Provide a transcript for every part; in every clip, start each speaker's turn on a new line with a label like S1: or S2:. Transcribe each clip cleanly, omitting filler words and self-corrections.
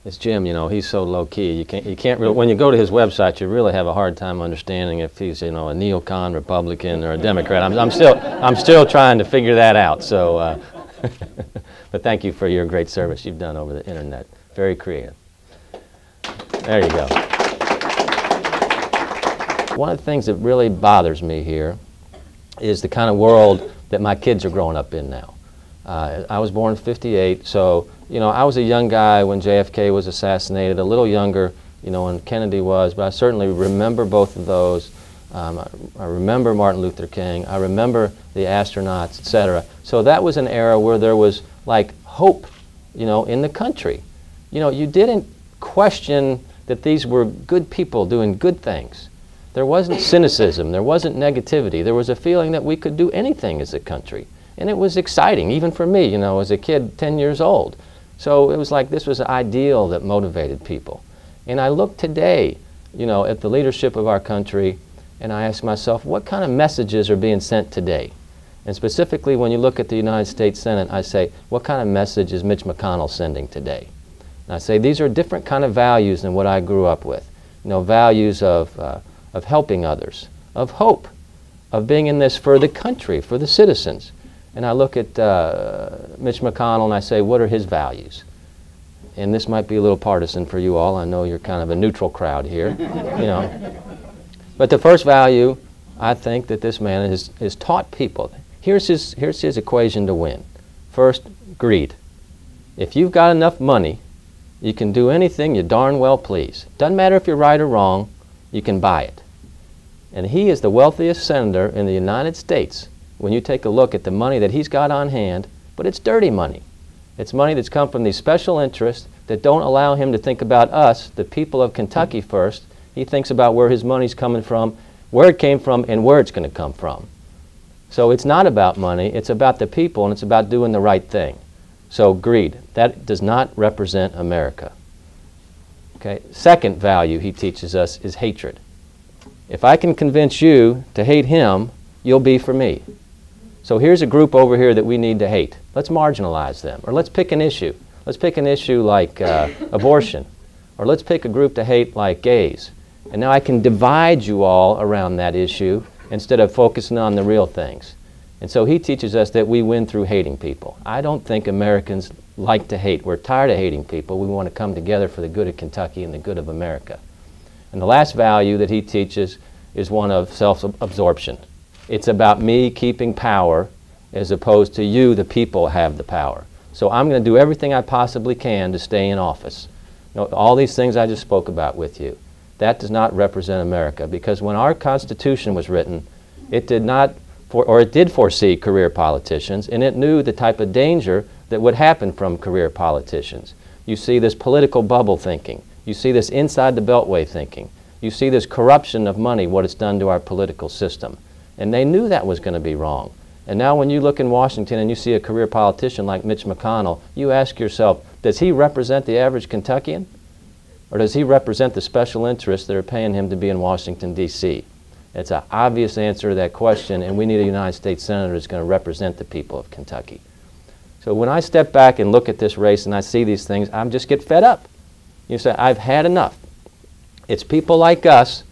S1: It's Jim, you know, he's so low-key. You can't really, when you go to his website, you really have a hard time understanding if he's, you know, a neocon Republican or a Democrat. I'm still trying to figure that out. So, but thank you for your great service you've done over the internet. Very creative. There you go. One of the things that really bothers me here is the kind of world that my kids are growing up in now. I was born in '58, so you know, I was a young guy when JFK was assassinated, a little younger, you know, when Kennedy was, but I certainly remember both of those. I remember Martin Luther King. I remember the astronauts, etc. So that was an era where there was like hope, you know, in the country. You know, you didn't question that these were good people doing good things. There wasn't cynicism. There wasn't negativity. There was a feeling that we could do anything as a country. And it was exciting, even for me, you know, as a kid, 10 years old. So it was like this was an ideal that motivated people. And I look today, you know, at the leadership of our country, and I ask myself, what kind of messages are being sent today? And specifically, when you look at the United States Senate, I say, what kind of message is Mitch McConnell sending today? And I say, these are different kind of values than what I grew up with. You know, values of helping others, of hope, of being in this for the country, for the citizens. And I look at Mitch McConnell and I say, what are his values? And this might be a little partisan for you all. I know you're kind of a neutral crowd here, you know. But the first value, I think, that this man has taught people. Here's his equation to win. First, greed. If you've got enough money, you can do anything you darn well please. Doesn't matter if you're right or wrong, you can buy it. And he is the wealthiest senator in the United States when you take a look at the money that he's got on hand, but it's dirty money. It's money that's come from these special interests that don't allow him to think about us, the people of Kentucky, first. He thinks about where his money's coming from, where it came from, and where it's going to come from. So it's not about money, it's about the people, and it's about doing the right thing. So greed, that does not represent America. Okay. Second value he teaches us is hatred. If I can convince you to hate him, you'll be for me. So here's a group over here that we need to hate. Let's marginalize them. Or let's pick an issue. Let's pick an issue like abortion. Or let's pick a group to hate like gays. And now I can divide you all around that issue instead of focusing on the real things. And so he teaches us that we win through hating people. I don't think Americans like to hate. We're tired of hating people. We want to come together for the good of Kentucky and the good of America. And the last value that he teaches is one of self-absorption. It's about me keeping power as opposed to you, the people, have the power. So I'm going to do everything I possibly can to stay in office. You know, all these things I just spoke about with you. That does not represent America, because when our Constitution was written, it did not, it did foresee career politicians, and it knew the type of danger that would happen from career politicians. You see this political bubble thinking. You see this inside the beltway thinking. You see this corruption of money, what it's done to our political system. And they knew that was going to be wrong. And now when you look in Washington and you see a career politician like Mitch McConnell, you ask yourself, does he represent the average Kentuckian? Or does he represent the special interests that are paying him to be in Washington, D.C.? It's an obvious answer to that question, and we need a United States Senator who's going to represent the people of Kentucky. So when I step back and look at this race and I see these things, I just get fed up. You say, I've had enough. It's people like us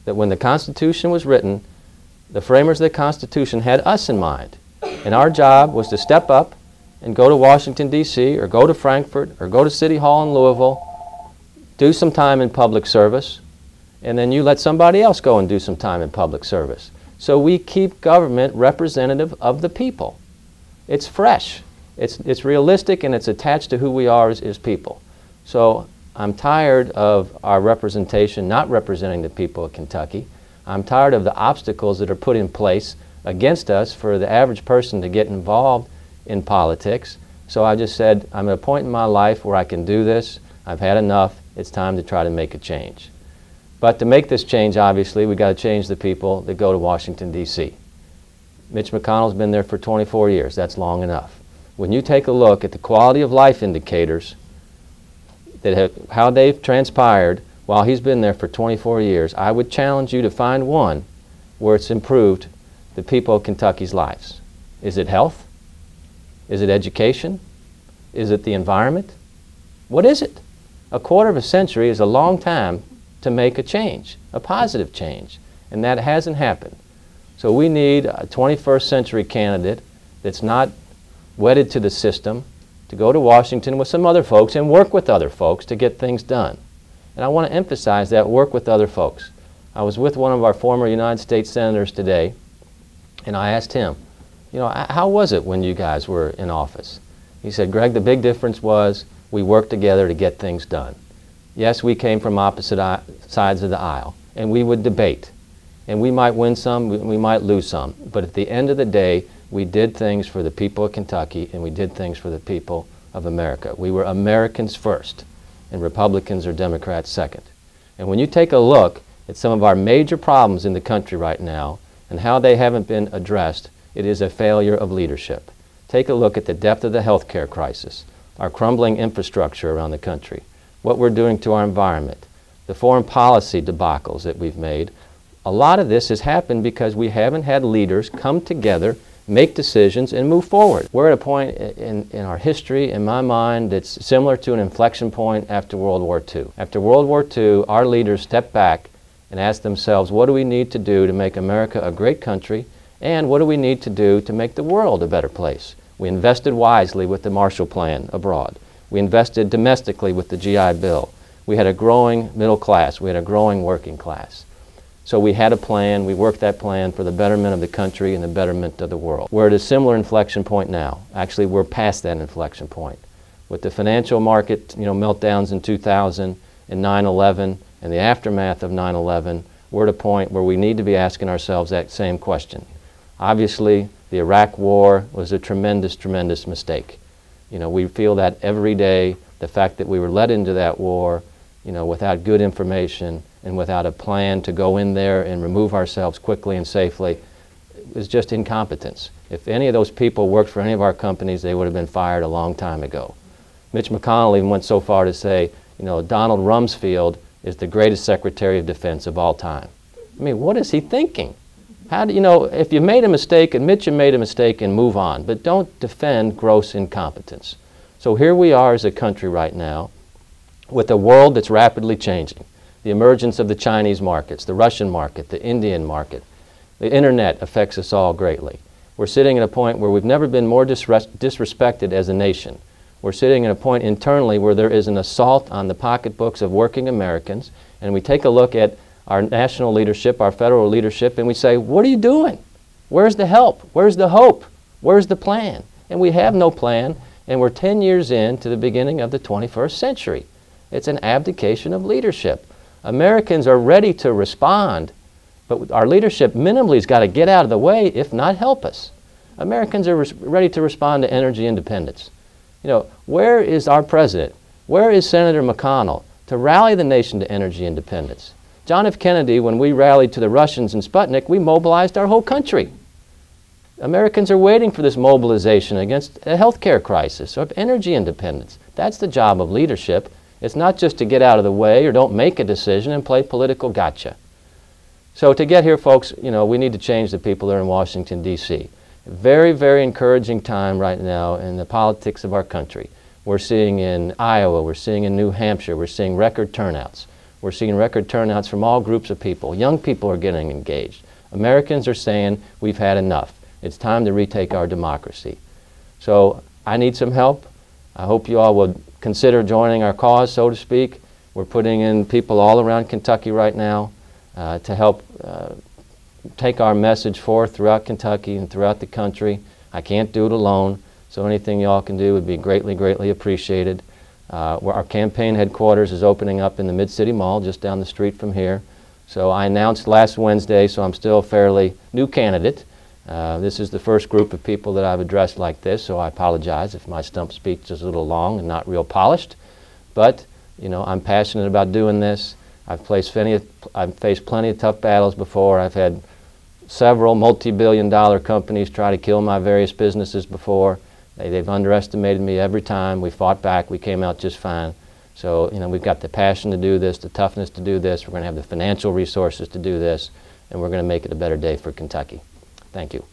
S1: that when the Constitution was written, the framers of the Constitution had us in mind. And our job was to step up and go to Washington, D.C., or go to Frankfurt, or go to City Hall in Louisville, do some time in public service, and then you let somebody else go and do some time in public service. So we keep government representative of the people. It's fresh. It's realistic, and it's attached to who we are as people. So I'm tired of our representation not representing the people of Kentucky. I'm tired of the obstacles that are put in place against us for the average person to get involved in politics. So I just said, I'm at a point in my life where I can do this. I've had enough. It's time to try to make a change. But to make this change, obviously, we've got to change the people that go to Washington, D.C. Mitch McConnell's been there for 24 years. That's long enough. When you take a look at the quality of life indicators, how they've transpired while he's been there for 24 years, I would challenge you to find one where it's improved the people of Kentucky's lives. Is it health? Is it education? Is it the environment? What is it? A quarter of a century is a long time to make a change, a positive change, and that hasn't happened. So we need a 21st century candidate that's not wedded to the system to go to Washington with some other folks and work with other folks to get things done. And I want to emphasize that, work with other folks. I was with one of our former United States senators today, and I asked him, you know, how was it when you guys were in office? He said, Greg, the big difference was we worked together to get things done. Yes, we came from opposite sides of the aisle, and we would debate. And we might win some, we might lose some. But at the end of the day, we did things for the people of Kentucky, and we did things for the people of America. We were Americans first, and Republicans or Democrats second. And when you take a look at some of our major problems in the country right now and how they haven't been addressed, it is a failure of leadership. Take a look at the depth of the health care crisis, our crumbling infrastructure around the country, what we're doing to our environment, the foreign policy debacles that we've made. A lot of this has happened because we haven't had leaders come together, make decisions, and move forward. We're at a point in our history, in my mind, that's similar to an inflection point after World War II. After World War II, our leaders stepped back and asked themselves, what do we need to do to make America a great country, and what do we need to do to make the world a better place? We invested wisely with the Marshall Plan abroad. We invested domestically with the GI Bill. We had a growing middle class. We had a growing working class. So we had a plan. We worked that plan for the betterment of the country and the betterment of the world. We're at a similar inflection point now. Actually, we're past that inflection point. With the financial market, meltdowns in 2000 and 9/11 and the aftermath of 9/11, we're at a point where we need to be asking ourselves that same question. Obviously, the Iraq War was a tremendous, tremendous mistake. We feel that every day. The fact that we were led into that war, without good information and without a plan to go in there and remove ourselves quickly and safely, is just incompetence. If any of those people worked for any of our companies, they would have been fired a long time ago. Mitch McConnell even went so far to say, Donald Rumsfeld is the greatest Secretary of Defense of all time. I mean, what is he thinking? How do if you made a mistake, admit you made a mistake and move on, but don't defend gross incompetence. So here we are as a country right now with a world that's rapidly changing. The emergence of the Chinese markets, the Russian market, the Indian market. The internet affects us all greatly. We're sitting at a point where we've never been more disrespected as a nation. We're sitting at a point internally where there is an assault on the pocketbooks of working Americans, and we take a look at our national leadership, our federal leadership, and we say, what are you doing? Where's the help? Where's the hope? Where's the plan? And we have no plan, and we're 10 years into the beginning of the 21st century. It's an abdication of leadership. Americans are ready to respond, but our leadership minimally has got to get out of the way, if not help us. Americans are ready to respond to energy independence. Where is our president? Where is Senator McConnell to rally the nation to energy independence? John F. Kennedy, when we rallied to the Russians in Sputnik, we mobilized our whole country. Americans are waiting for this mobilization against a health care crisis or energy independence. That's the job of leadership. It's not just to get out of the way or don't make a decision and play political gotcha. So to get here, folks, we need to change the people that are in Washington, D.C. Very, very encouraging time right now in the politics of our country. We're seeing in Iowa, we're seeing in New Hampshire, we're seeing record turnouts. We're seeing record turnouts from all groups of people. Young people are getting engaged. Americans are saying, we've had enough. It's time to retake our democracy. So I need some help. I hope you all would consider joining our cause, so to speak. We're putting in people all around Kentucky right now to help take our message forth throughout Kentucky and throughout the country. I can't do it alone, so anything you all can do would be greatly, greatly appreciated. Our campaign headquarters is opening up in the Mid-City Mall just down the street from here. So I announced last Wednesday, so I'm still a fairly new candidate. This is the first group of people that I've addressed like this, so I apologize if my stump speech is a little long and not real polished. But, I'm passionate about doing this. I've faced plenty of tough battles before. I've had several multi-billion-dollar companies try to kill my various businesses before. They've underestimated me every time. We fought back. We came out just fine. So, we've got the passion to do this, the toughness to do this. We're going to have the financial resources to do this, and we're going to make it a better day for Kentucky. Thank you.